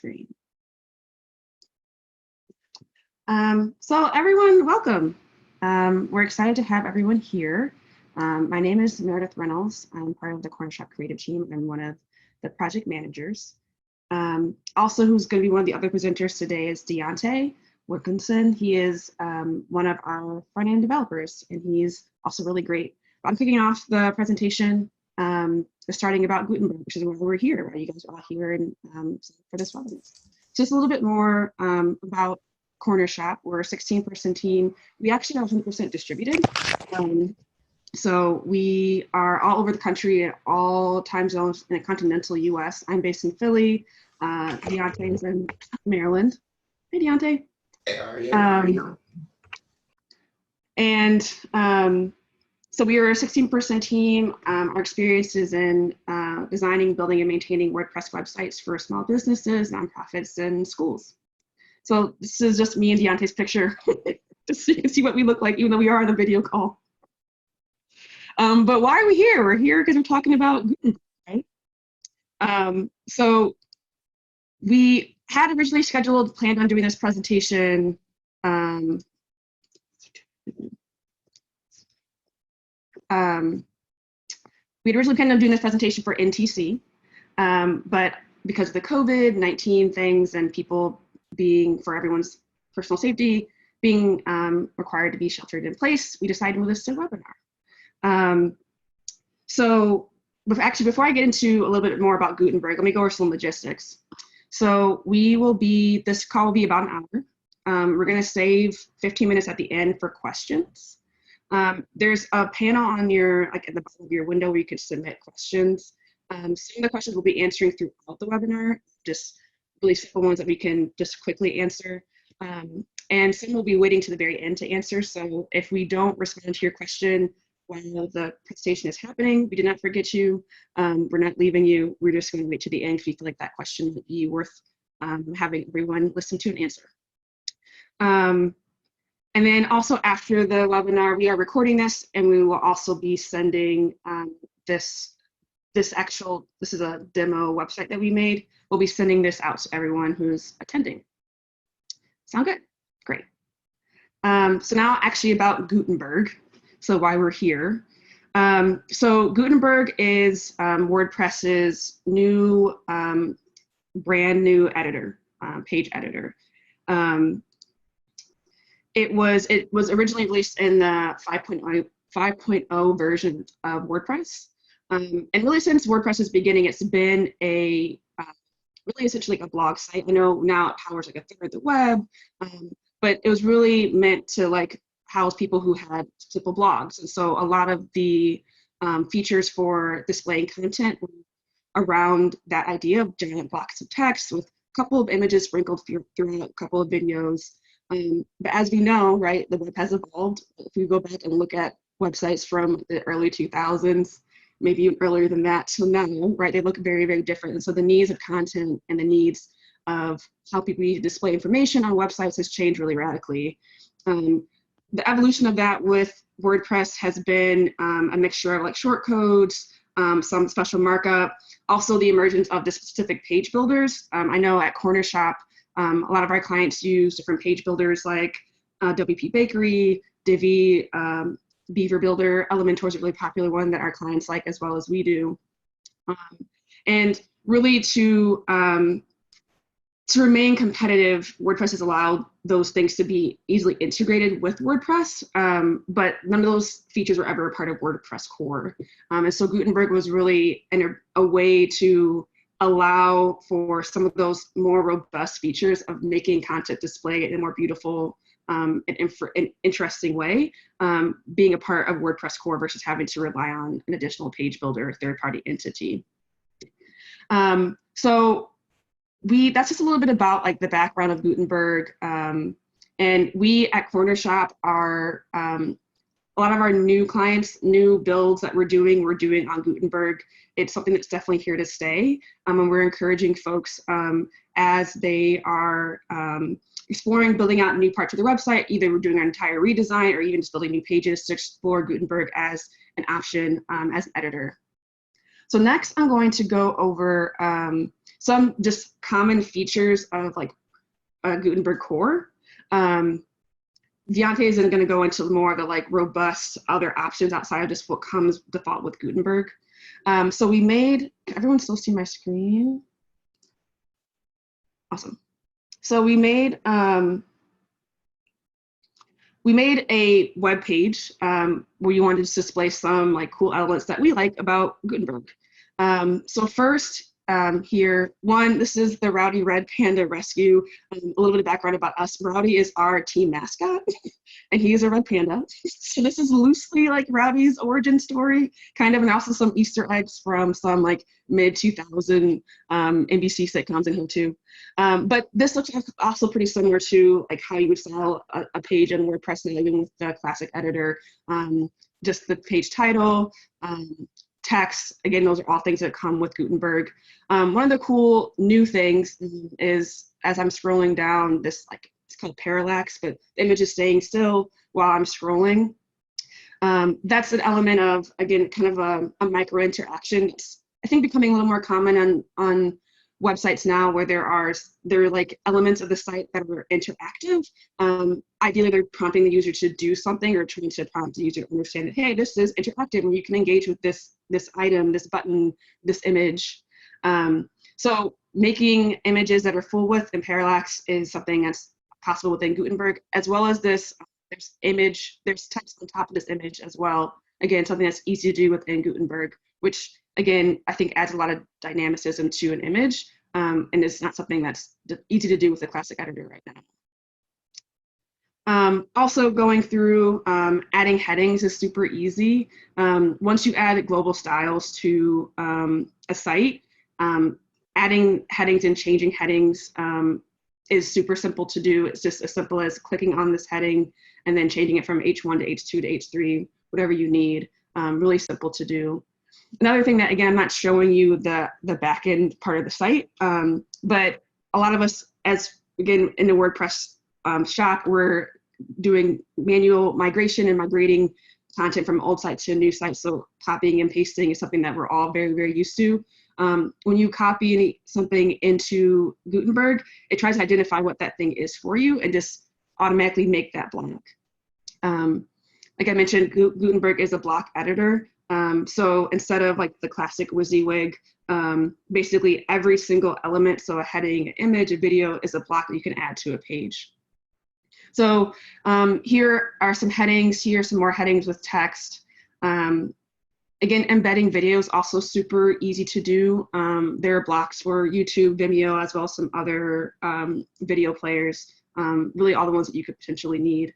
screen. So everyone, welcome. We're excited to have everyone here. My name is Meredith Reynolds. I'm part of the Corner Shop creative team. I'm one of the project managers. Also, who's going to be one of the other presenters today is Deontay Wilkinson. He is one of our front-end developers, and he's also really great. I'm kicking off the presentation starting about Gutenberg, which is why we're here, why you guys are all here and for this webinar. Just a little bit more about Corner Shop. We're a 16-person team. We actually are 100% distributed. So we are all over the country at all time zones in the continental US. I'm based in Philly. Deontay is in Maryland. Hey, Deontay. Hey, how are you? So we are a 16-person team. Our experience is in designing, building, and maintaining WordPress websites for small businesses, nonprofits, and schools. So this is just me and Deontay's picture, just so you can see what we look like, even though we are on a video call. But why are we here? We're here because we're talking about Gutenberg, right? So we had originally planned on doing this presentation we'd originally planned on doing this presentation for NTC, but because of the COVID-19 things and people being, for everyone's personal safety, being required to be sheltered in place, we decided to move this to a webinar. So actually, before I get into a little bit more about Gutenberg, let me go over some logistics. So this call will be about an hour. We're gonna save 15 minutes at the end for questions. There's a panel on at the bottom of your window where you can submit questions. Some of the questions we'll be answering throughout the webinar, just really simple ones that we can just quickly answer. And some will be waiting to the very end to answer. So if we don't respond to your question while the presentation is happening, we did not forget you. We're not leaving you. We're just going to wait to the end if we feel like that question would be worth having everyone listen to and answer. And then also after the webinar, we are recording this, and we will also be sending this is a demo website that we made. We'll be sending this out to everyone who's attending. Sound good? Great. So now actually about Gutenberg, so why we're here. So Gutenberg is WordPress's new, brand new editor, page editor. It was originally released in the 5.0 version of WordPress. And really since WordPress's beginning, it's been really essentially like a blog site. I know now it powers like a third of the web, but it was really meant to house people who had simple blogs. And so a lot of the features for displaying content were around that idea of giant blocks of text with a couple of images sprinkled throughout a couple of videos. But as we know, right, the web has evolved. If we go back and look at websites from the early 2000s, maybe even earlier than that till now, right, they look very, very different. And so the needs of content and the needs of how people need to display information on websites has changed really radically. The evolution of that with WordPress has been a mixture of short codes, some special markup, also the emergence of the specific page builders. I know at Corner Shop, a lot of our clients use different page builders like WP Bakery, Divi, Beaver Builder. Elementor is a really popular one that our clients like as well as we do. And really to remain competitive, WordPress has allowed those things to be easily integrated with WordPress, but none of those features were ever a part of WordPress core. And so Gutenberg was really a way to allow for some of those more robust features of making content display in a more beautiful and interesting way, being a part of WordPress core versus having to rely on an additional page builder third-party entity. So that's just a little bit about the background of Gutenberg. And we at Corner Shop are, a lot of our new clients, new builds that we're doing on Gutenberg. It's something that's definitely here to stay. And we're encouraging folks as they are exploring building out new parts of their website, either we're doing an entire redesign or even just building new pages, to explore Gutenberg as an option as an editor. So next I'm going to go over some just common features of like Gutenberg core. Deontay isn't going to go into more of the like robust other options outside of just what comes default with Gutenberg. So we made, can everyone still see my screen? Awesome. So we made a web page where you wanted to display some like cool elements that we like about Gutenberg. So first, here, this is the Rowdy Red Panda Rescue. A little bit of background about us. Rowdy is our team mascot, and he is a red panda. So this is loosely like Rowdy's origin story, kind of, and also some Easter eggs from some like mid-2000 NBC sitcoms in here too. But this looks also pretty similar to like how you would style a page in WordPress now, even with the classic editor. Just the page title, text, again, those are all things that come with Gutenberg. One of the cool new things is, as I'm scrolling down, this like, it's called parallax, but the image is staying still while I'm scrolling. That's an element of, again, kind of a micro interaction. It's, I think, becoming a little more common on websites now, where there are like elements of the site that are interactive. Ideally, they're prompting the user to do something or trying to prompt the user to understand that, hey, this is interactive and you can engage with this item, this button, this image. So making images that are full width and parallax is something that's possible within Gutenberg, as well as this, there's text on top of this image as well. Again, something that's easy to do within Gutenberg, which again, I think adds a lot of dynamicism to an image, and it's not something that's easy to do with the classic editor right now. Also going through adding headings is super easy. Once you add global styles to a site, adding headings and changing headings is super simple to do. It's just as simple as clicking on this heading and then changing it from H1 to H2 to H3, whatever you need. Really simple to do. Another thing that, again, I'm not showing you the back end part of the site, but a lot of us, as again, in the WordPress shop, we're doing manual migration and migrating content from old sites to new sites. So copying and pasting is something that we're all very, very used to. When you copy something into Gutenberg, it tries to identify what that thing is for you and just automatically make that block. Like I mentioned, Gutenberg is a block editor. So instead of like the classic WYSIWYG, basically every single element, so a heading, an image, a video, is a block that you can add to a page. So here are some headings, here are some more headings with text. Again, embedding videos also super easy to do. There are blocks for YouTube, Vimeo, as well as some other video players, really all the ones that you could potentially need.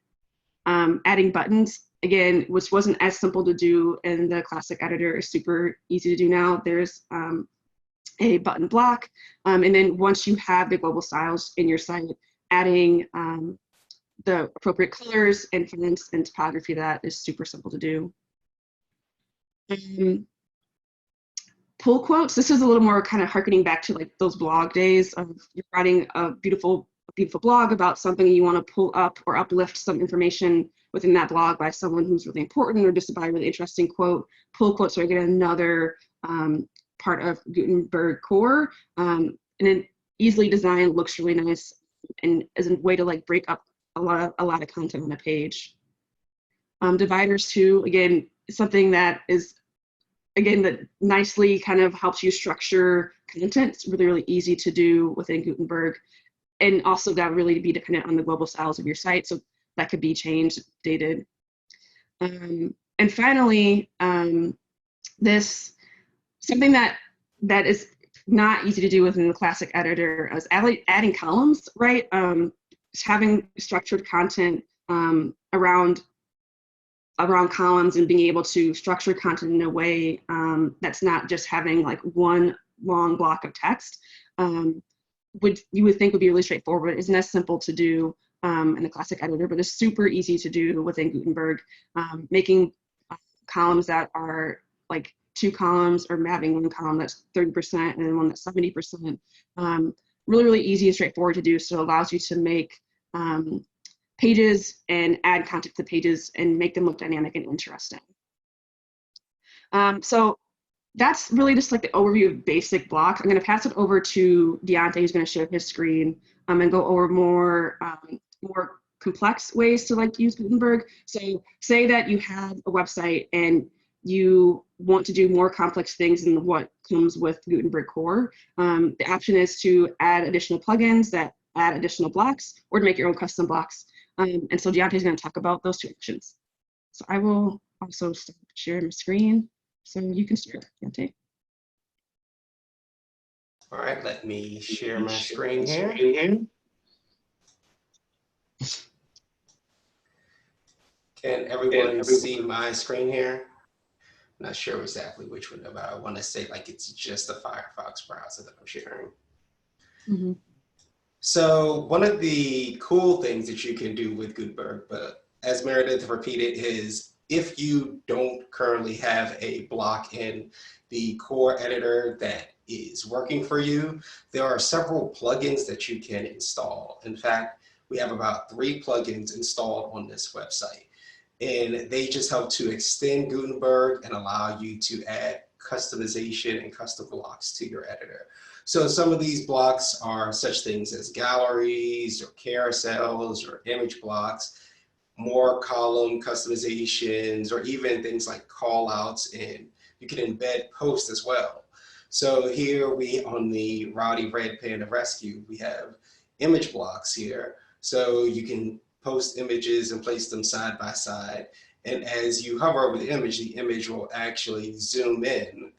Adding buttons, again, which wasn't as simple to do in the classic editor, is super easy to do now. There's a button block, and then once you have the global styles in your site, adding the appropriate colors and fonts and typography, that is super simple to do. Pull quotes, this is a little more kind of harkening back to like those blog days of you're writing a beautiful blog about something you want to pull up or uplift some information within that blog by someone who's really important or just by a really interesting quote. Pull quotes are again another part of Gutenberg core, and it easily designed, looks really nice, and is a way to like break up a lot of content on a page. Dividers too, again, something that is, again, that nicely kind of helps you structure content. It's really, really easy to do within Gutenberg, and also that really be dependent on the global styles of your site, so that could be changed, updated. And finally, this, something that is not easy to do within the classic editor is adding columns, right? Having structured content around columns and being able to structure content in a way that's not just having like one long block of text, you would think would be really straightforward. It isn't as simple to do in the classic editor, but it's super easy to do within Gutenberg. Making columns that are like 2 columns, or having one column that's 30% and then one that's 70%. Really, really easy and straightforward to do, so it allows you to make pages and add content to pages and make them look dynamic and interesting. So that's really just like the overview of basic blocks. I'm going to pass it over to Deontay, who's going to share his screen and go over more complex ways to like use Gutenberg. So say that you have a website and you want to do more complex things than what comes with Gutenberg core. The option is to add additional plugins that add additional blocks, or to make your own custom blocks. And so Deontay is going to talk about those two options. So I will also start sharing my screen so you can start, Deontay. All right, let me share my screen here. Can everyone see my screen here? I'm not sure exactly which one, but I want to say like it's just the Firefox browser that I'm sharing. Mm-hmm. So one of the cool things that you can do with Gutenberg, but as Meredith repeated, is if you don't currently have a block in the core editor that is working for you, there are several plugins that you can install. In fact, we have about 3 plugins installed on this website, and they just help to extend Gutenberg and allow you to add customization and custom blocks to your editor. So some of these blocks are such things as galleries or carousels or image blocks, more column customizations, or even things like call outs, and you can embed posts as well. So here on the Rowdy Red Panda Rescue, we have image blocks here. So you can post images and place them side by side. And as you hover over the image will actually zoom in,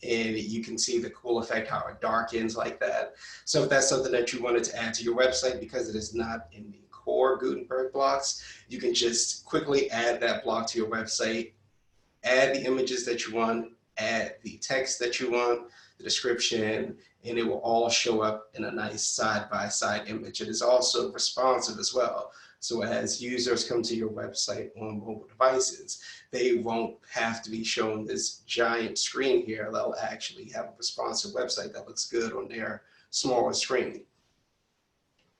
and you can see the cool effect, how it darkens like that. So if that's something that you wanted to add to your website because it is not in the core Gutenberg blocks, you can just quickly add that block to your website, add the images that you want, add the text that you want, the description, and it will all show up in a nice side-by-side image. It is also responsive as well. So as users come to your website on mobile devices, they won't have to be shown this giant screen here. They'll actually have a responsive website that looks good on their smaller screen.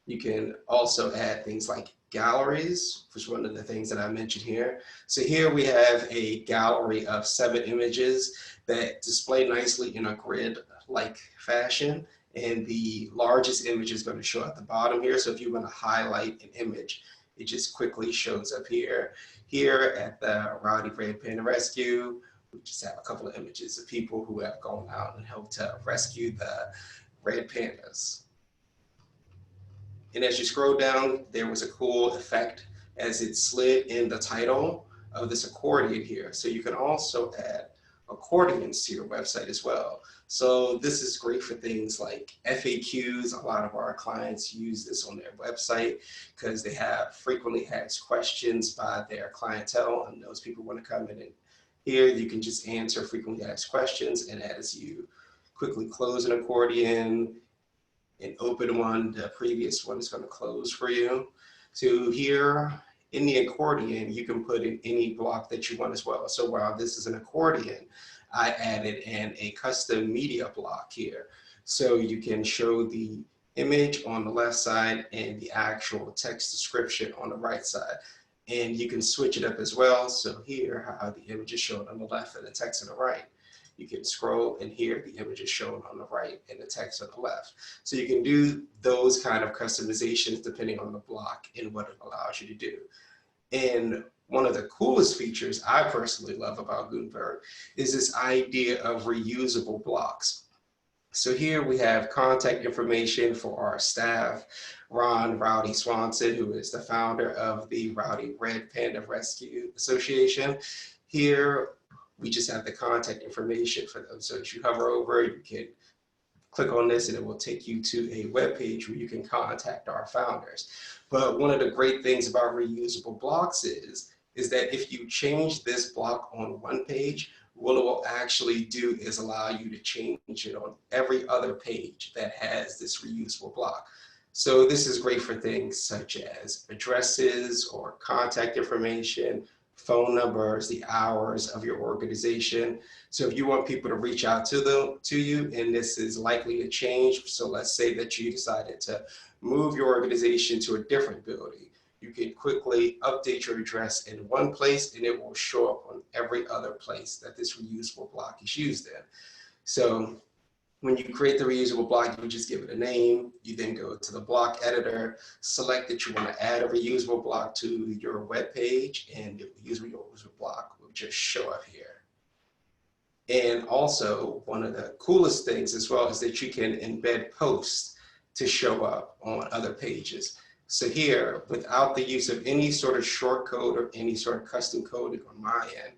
You can also add things like galleries, which is one of the things that I mentioned here. So here we have a gallery of 7 images that display nicely in a grid-like fashion. And the largest image is going to show at the bottom here. So if you want to highlight an image, it just quickly shows up here. Here at the Rowdy Red Panda Rescue, we just have a couple of images of people who have gone out and helped to rescue the red pandas. And as you scroll down, there was a cool effect as it slid in the title of this accordion here. So you can also add accordions to your website as well. So this is great for things like FAQs. A lot of our clients use this on their website because they have frequently asked questions by their clientele, and those people want to come in, and here you can just answer frequently asked questions. And as you quickly close an accordion and open one, the previous one is going to close for you. So here in the accordion, you can put in any block that you want as well. So while this is an accordion, I added in a custom media block here. So you can show the image on the left side and the actual text description on the right side. And you can switch it up as well. So here, how the image is shown on the left and the text on the right. You can scroll, and here the image is shown on the right and the text on the left. So you can do those kind of customizations depending on the block and what it allows you to do. And one of the coolest features I personally love about Gutenberg is this idea of reusable blocks. So here we have contact information for our staff, Ron Rowdy Swanson, who is the founder of the Rowdy Red Panda Rescue Association. Here we just have the contact information for them. So as you hover over, you can click on this and it will take you to a web page where you can contact our founders. But one of the great things about reusable blocks is that if you change this block on one page, what it will actually do is allow you to change it on every other page that has this reusable block. So this is great for things such as addresses or contact information, phone numbers, the hours of your organization. So if you want people to reach out to you, and this is likely to change. So let's say that you decided to move your organization to a different building. you can quickly update your address in one place and it will show up on every other place that this reusable block is used in. So when you create the reusable block, you just give it a name. You then go to the block editor, select that you want to add a reusable block to your web page, and the reusable block will just show up here. And also, one of the coolest things as well is that you can embed posts to show up on other pages. So here, without the use of any sort of short code or any sort of custom coding on my end,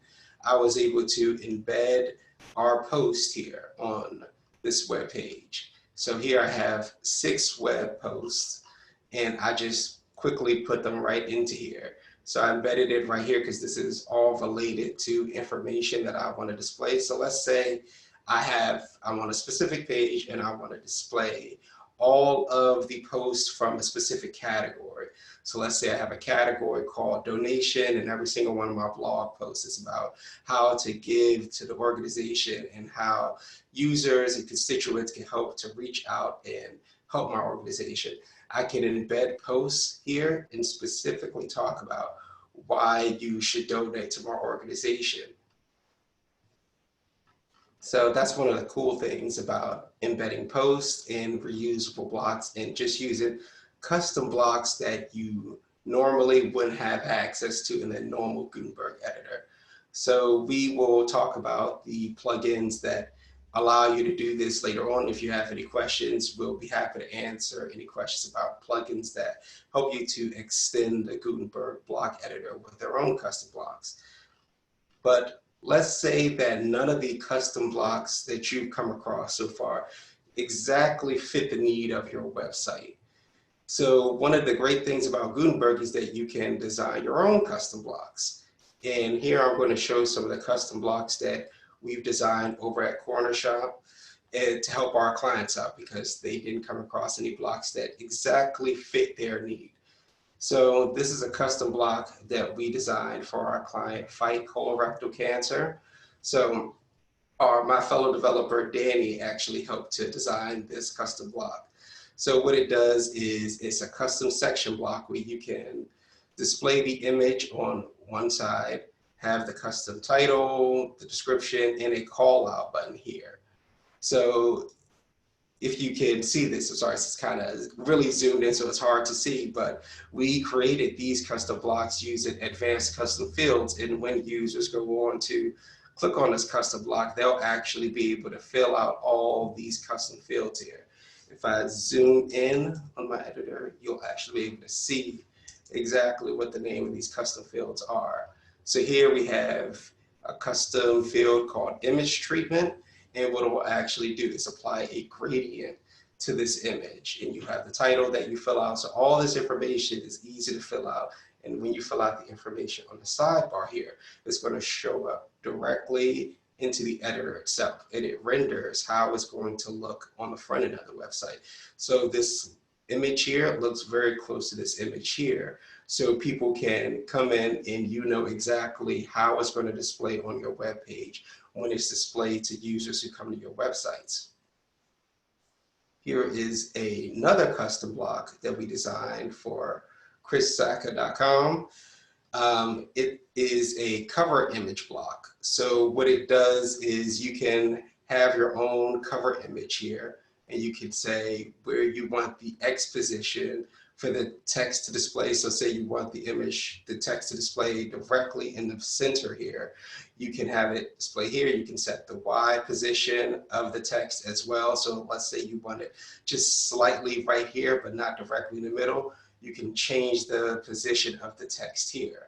I was able to embed our post here on this web page. So here I have 6 web posts, and I just quickly put them right into here. So I embedded it right here because this is all related to information that I want to display. So let's say I'm on a specific page and I want to display all of the posts from a specific category. So let's say I have a category called donation, and every single one of my blog posts is about how to give to the organization and how users and constituents can help to reach out and help my organization. I can embed posts here and specifically talk about why you should donate to my organization. So that's one of the cool things about embedding posts and reusable blocks and just using custom blocks that you normally wouldn't have access to in the normal Gutenberg editor. So we will talk about the plugins that allow you to do this later on. If you have any questions, we'll be happy to answer any questions about plugins that help you to extend the Gutenberg block editor with their own custom blocks. But let's say that none of the custom blocks that you've come across so far exactly fit the need of your website. So one of the great things about Gutenberg is that you can design your own custom blocks. And here I'm going to show some of the custom blocks that we've designed over at Corner Shop and to help our clients out because they didn't come across any blocks that exactly fit their need. So this is a custom block that we designed for our client Fight Colorectal Cancer. So my fellow developer Danny actually helped to design this custom block. So what it does is it's a custom section block where you can display the image on one side, have the custom title, the description, and a call out button here. So if you can see this, I'm sorry, it's kind of really zoomed in so it's hard to see, but we created these custom blocks using advanced custom fields, and when users go on to click on this custom block, they'll actually be able to fill out all these custom fields here. If I zoom in on my editor, you'll actually be able to see exactly what the name of these custom fields are. So here we have a custom field called image treatment, and what it will actually do is apply a gradient to this image, and you have the title that you fill out. So all this information is easy to fill out, and when you fill out the information on the sidebar here, it's going to show up directly into the editor itself, and it renders how it's going to look on the front end of the website. So this image here looks very close to this image here. So people can come in and you know exactly how it's going to display on your web page when it's displayed to users who come to your websites. Here is another custom block that we designed for chrissaka.com. It is a cover image block. So what it does is you can have your own cover image here, and you can say where you want the X position for the text to display. So say you want the text to display directly in the center here. You can have it display here. You can set the Y position of the text as well. So let's say you want it just slightly right here, but not directly in the middle. You can change the position of the text here.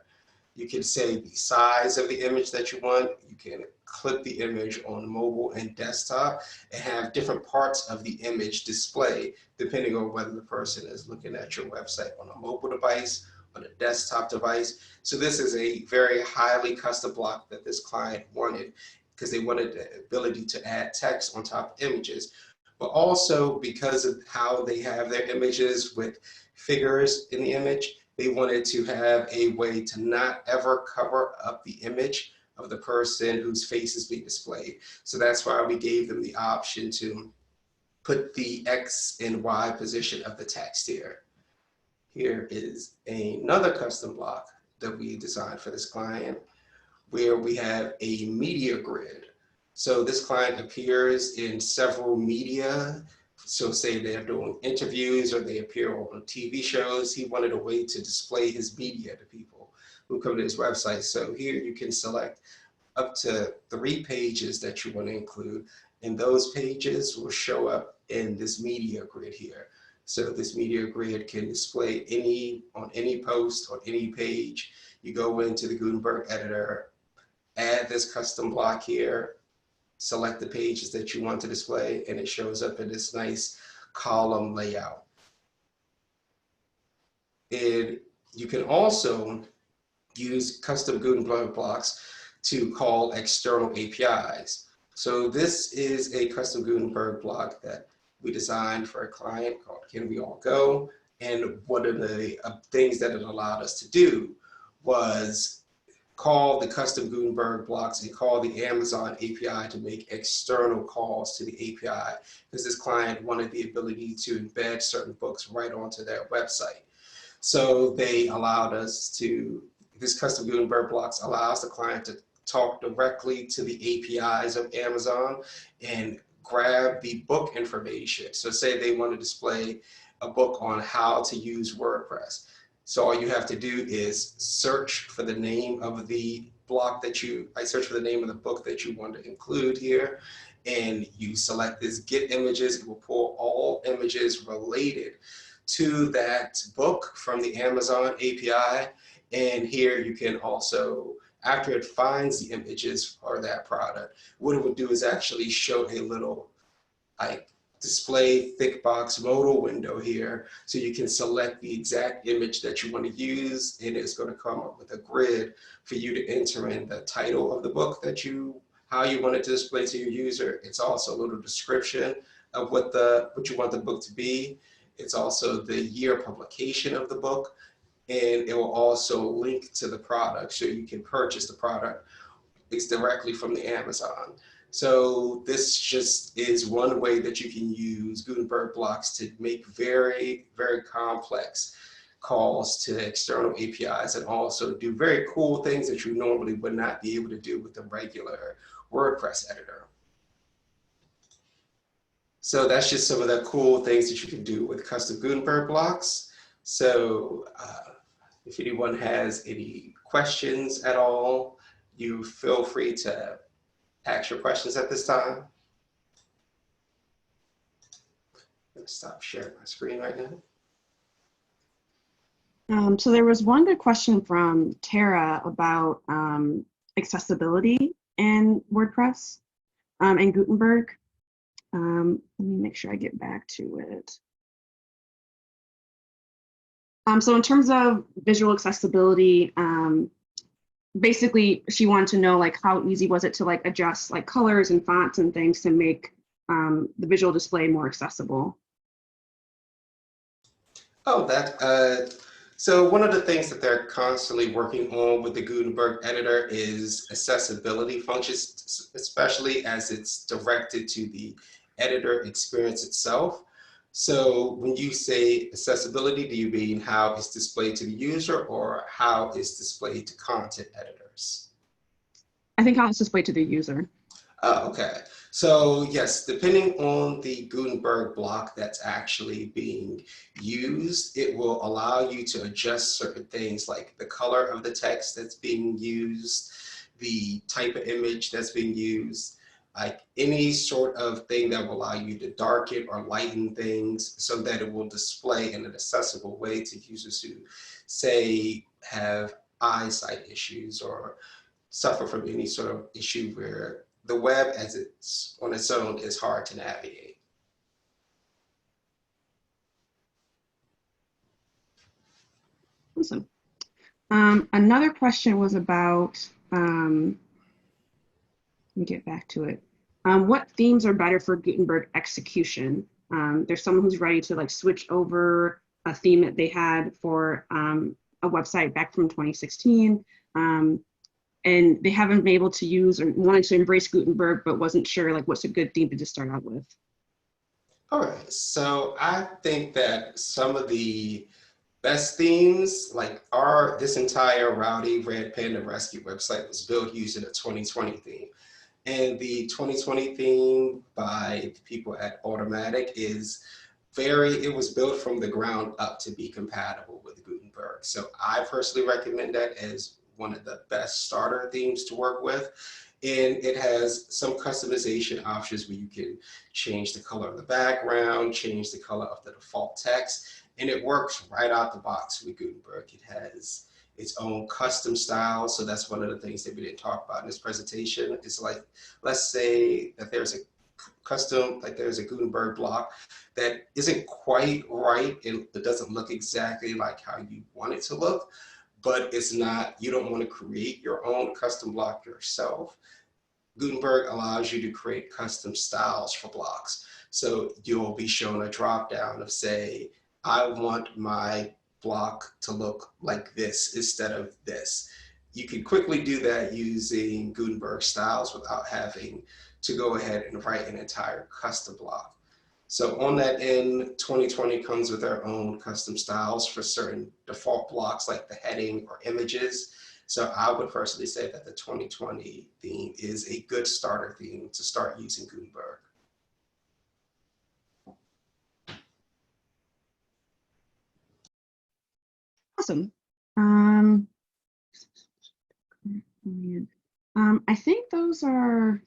You can say the size of the image that you want. You can clip the image on mobile and desktop and have different parts of the image display depending on whether the person is looking at your website on a mobile device, on a desktop device. So this is a very highly custom block that this client wanted because they wanted the ability to add text on top of images, but also because of how they have their images with figures in the image, they wanted to have a way to not ever cover up the image of the person whose face is being displayed. So that's why we gave them the option to put the X and Y position of the text here. Here is another custom block that we designed for this client, where we have a media grid. So this client appears in several media. So say they're doing interviews or they appear on TV shows. He wanted a way to display his media to people who come to his website. So here you can select up to 3 pages that you want to include, and those pages will show up in this media grid here. So this media grid can display on any post, on any page. You go into the Gutenberg editor, add this custom block here, select the pages that you want to display, and it shows up in this nice column layout. And you can also use custom Gutenberg blocks to call external APIs. So this is a custom Gutenberg block that we designed for a client called Can We All Go? And one of the things that it allowed us to do was call the custom Gutenberg blocks and call the Amazon API to make external calls to the API, because this client wanted the ability to embed certain books right onto their website. So they allowed us to, this custom Gutenberg blocks allows the client to talk directly to the APIs of Amazon and grab the book information. So say they want to display a book on how to use WordPress. So all you have to do is search for the name of the block that I search for the name of the book that you want to include here, and you select this get images. It will pull all images related to that book from the Amazon API. And here you can also, after it finds the images for that product, what it would do is actually show a little display thick box modal window here, so you can select the exact image that you want to use, and it's going to come up with a grid for you to enter in the title of the book how you want it to display to your user. It's also a little description of what you want the book to be. It's also the year of publication of the book, and it will also link to the product, so you can purchase the product directly from the Amazon. So this just is one way that you can use Gutenberg blocks to make very, very complex calls to external APIs, and also do very cool things that you normally would not be able to do with the regular WordPress editor. So that's just some of the cool things that you can do with custom Gutenberg blocks. So if anyone has any questions at all, you feel free to ask your questions at this time. I'm going to stop sharing my screen right now. So there was one good question from Tara about accessibility in WordPress and Gutenberg. Let me make sure I get back to it. So in terms of visual accessibility, basically she wanted to know how easy was it to adjust colors and fonts and things to make the visual display more accessible. Oh, so one of the things that they're constantly working on with the Gutenberg editor is accessibility functions, especially as it's directed to the editor experience itself. So when you say accessibility, do you mean how it's displayed to the user, or how it's displayed to content editors? I think how it's displayed to the user. Oh, okay. So yes, depending on the Gutenberg block that's actually being used, it will allow you to adjust certain things like the color of the text that's being used, the type of image that's being used, any sort of thing that will allow you to darken or lighten things so that it will display in an accessible way to users who, say, have eyesight issues or suffer from any sort of issue where the web as it's on its own is hard to navigate. Awesome. Another question was about, let me get back to it. What themes are better for Gutenberg execution? There's someone who's ready to switch over a theme that they had for a website back from 2016. And they haven't been able to use or wanted to embrace Gutenberg, but wasn't sure what's a good theme to just start out with. All right, so I think that some of the best themes, like this entire Rowdy Red Panda Rescue website was built using a 2020 theme. And the 2020 theme by the people at Automatic it was built from the ground up to be compatible with Gutenberg. So I personally recommend that as one of the best starter themes to work with. And it has some customization options where you can change the color of the background, change the color of the default text, and it works right out the box with Gutenberg. It has its own custom style. So that's one of the things that we didn't talk about in this presentation. It's like, let's say that there's a Gutenberg block that isn't quite right. It doesn't look exactly like how you want it to look, but you don't want to create your own custom block yourself. Gutenberg allows you to create custom styles for blocks. So you'll be shown a drop down of, say, I want my block to look like this instead of this. You can quickly do that using Gutenberg styles without having to go ahead and write an entire custom block. So on that end, 2020 comes with their own custom styles for certain default blocks like the heading or images. So I would personally say that the 2020 theme is a good starter theme to start using Gutenberg. Awesome. I think those are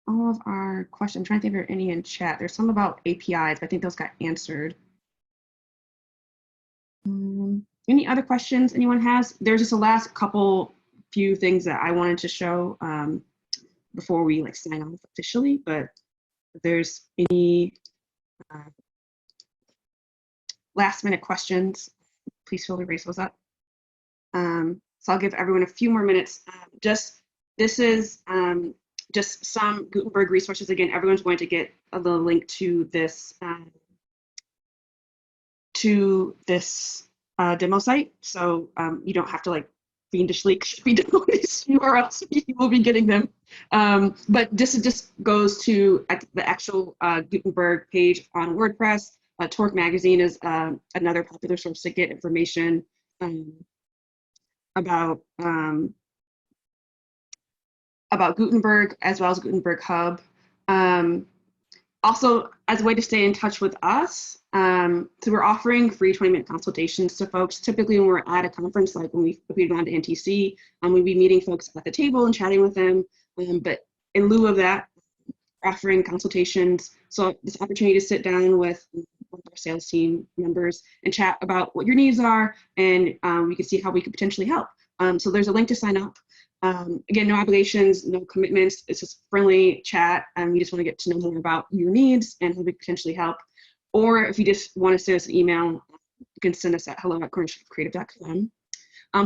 all of our questions. I'm trying to think if there are any in chat. There's some about APIs, but I think those got answered. Any other questions anyone has? There's just a last few things that I wanted to show before we sign off officially, but if there's any last minute questions, please feel free to raise those up. So I'll give everyone a few more minutes. This is just some Gutenberg resources. Again, everyone's going to get the link to this demo site, so you don't have to fiendishly read these URLs. You will be getting them. But this just goes to the actual Gutenberg page on WordPress. Torque magazine is another popular source to get information about Gutenberg, as well as Gutenberg Hub. Also, as a way to stay in touch with us, so we're offering free 20-minute consultations to folks. Typically, when we're at a conference, like if we've gone to NTC, we'd be meeting folks at the table and chatting with them. But in lieu of that, we're offering consultations. So this opportunity to sit down with one of our sales team members and chat about what your needs are, and we can see how we could potentially help. So there's a link to sign up. Again, no obligations, no commitments. It's just friendly chat, and we just want to get to know more about your needs and how we could potentially help. Or if you just want to send us an email, you can send us at hello@cornershopcreative.com.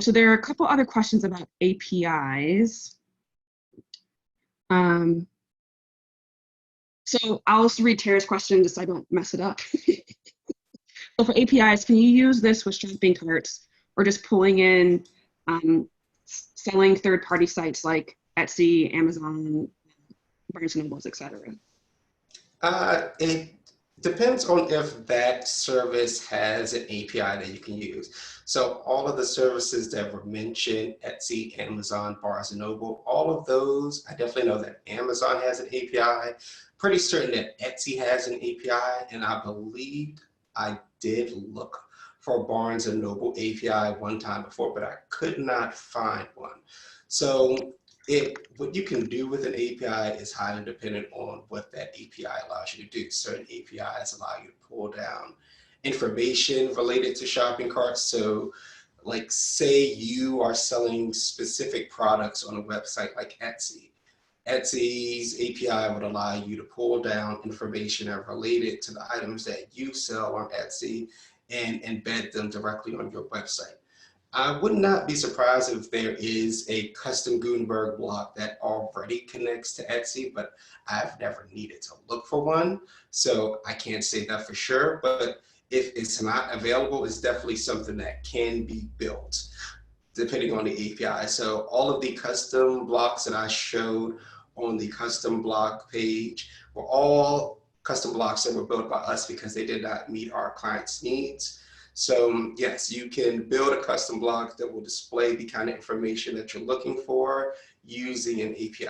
So there are a couple other questions about APIs. So I'll also read Tara's question just so I don't mess it up. So for APIs, can you use this with shopping carts or just pulling in selling third-party sites like Etsy, Amazon, Barnes & Nobles, etc.? It depends on if that service has an API that you can use. So all of the services that were mentioned, Etsy, Amazon, Barnes & Noble, all of those, I definitely know that Amazon has an API. Pretty certain that Etsy has an API, and I believe I did look for Barnes & Noble API one time before, but I could not find one. So what you can do with an API is highly dependent on what that API allows you to do. Certain APIs allow you to pull down information related to shopping carts. So like say you are selling specific products on a website like Etsy. Etsy's API would allow you to pull down information related to the items that you sell on Etsy and embed them directly on your website. I would not be surprised if there is a custom Gutenberg block that already connects to Etsy, but I've never needed to look for one, so I can't say that for sure. But if it's not available, it's definitely something that can be built depending on the API. So all of the custom blocks that I showed on the custom block page were all custom blocks that were built by us because they did not meet our clients' needs. So yes, you can build a custom block that will display the kind of information that you're looking for using an API.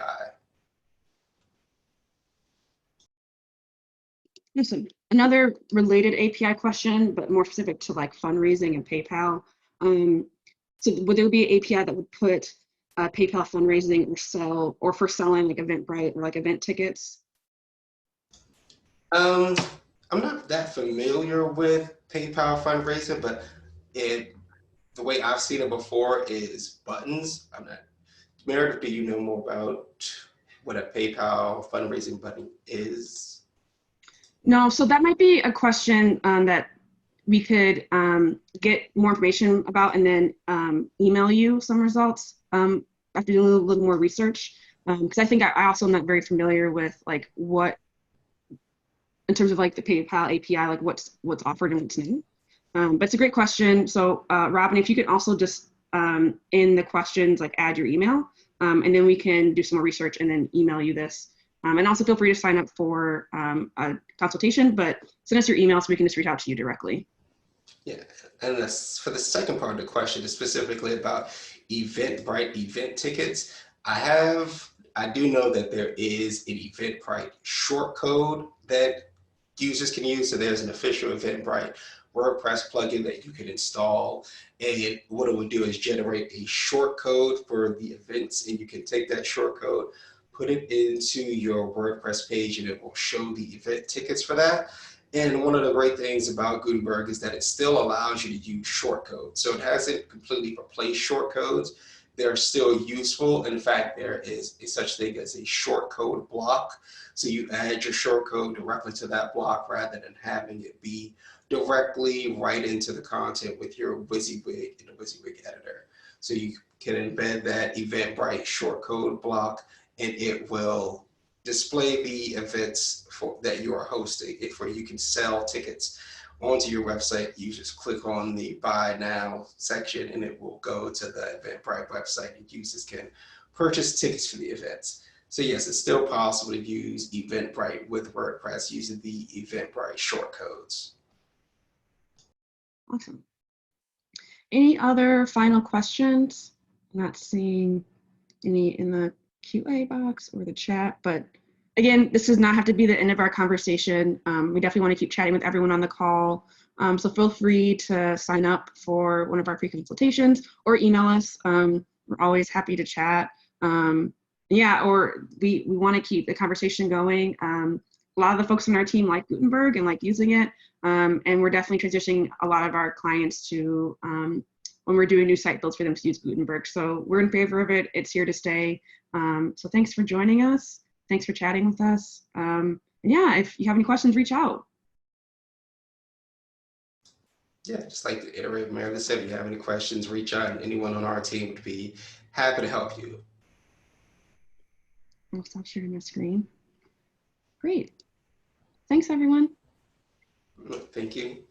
Listen, another related API question, but more specific to like fundraising and PayPal. So would there be an API that would put PayPal fundraising or for selling like Eventbrite or like event tickets? I'm not that familiar with PayPal fundraising, but the way I've seen it before is buttons. I'm not, Meredith, do you know more about what a PayPal fundraising button is? No, so that might be a question that we could get more information about and then email you some results after doing a little more research. Because I think I also am not very familiar with like what, in terms of like the PayPal API, like what's offered and what's new. But it's a great question. So Robin, if you could also just in the questions, like add your email, and then we can do some more research and then email you this. And also feel free to sign up for a consultation, but send us your email so we can just reach out to you directly. Yeah, and for the second part of the question, is specifically about Eventbrite event tickets. I do know that there is an Eventbrite short code that users can use. So there's an official Eventbrite WordPress plugin that you can install. And what it would do is generate a short code for the events. And you can take that short code, put it into your WordPress page, and it will show the event tickets for that. And one of the great things about Gutenberg is that it still allows you to use shortcodes. So it hasn't completely replaced shortcodes. They're still useful. In fact, there is a such thing as a shortcode block. So you add your shortcode directly to that block rather than having it be directly right into the content with your WYSIWYG in the WYSIWYG editor. So you can embed that Eventbrite shortcode block and it will display the events that you are hosting. Where you can sell tickets onto your website. You just click on the buy now section and it will go to the Eventbrite website and users can purchase tickets for the events. So yes, it's still possible to use Eventbrite with WordPress using the Eventbrite shortcodes. Awesome. Any other final questions? I'm not seeing any in the QA box or the chat, but again, this does not have to be the end of our conversation. We definitely want to keep chatting with everyone on the call. So feel free to sign up for one of our free consultations or email us. We're always happy to chat. Yeah, or we want to keep the conversation going. A lot of the folks on our team like Gutenberg and like using it. And we're definitely transitioning a lot of our clients to when we're doing new site builds for them to use Gutenberg. So we're in favor of it. It's here to stay. So thanks for joining us. Thanks for chatting with us. Yeah, if you have any questions, reach out. Yeah, just like to iterate, Meredith said, if you have any questions, reach out and anyone on our team would be happy to help you. I'll stop sharing my screen. Great. Thanks, everyone. Thank you.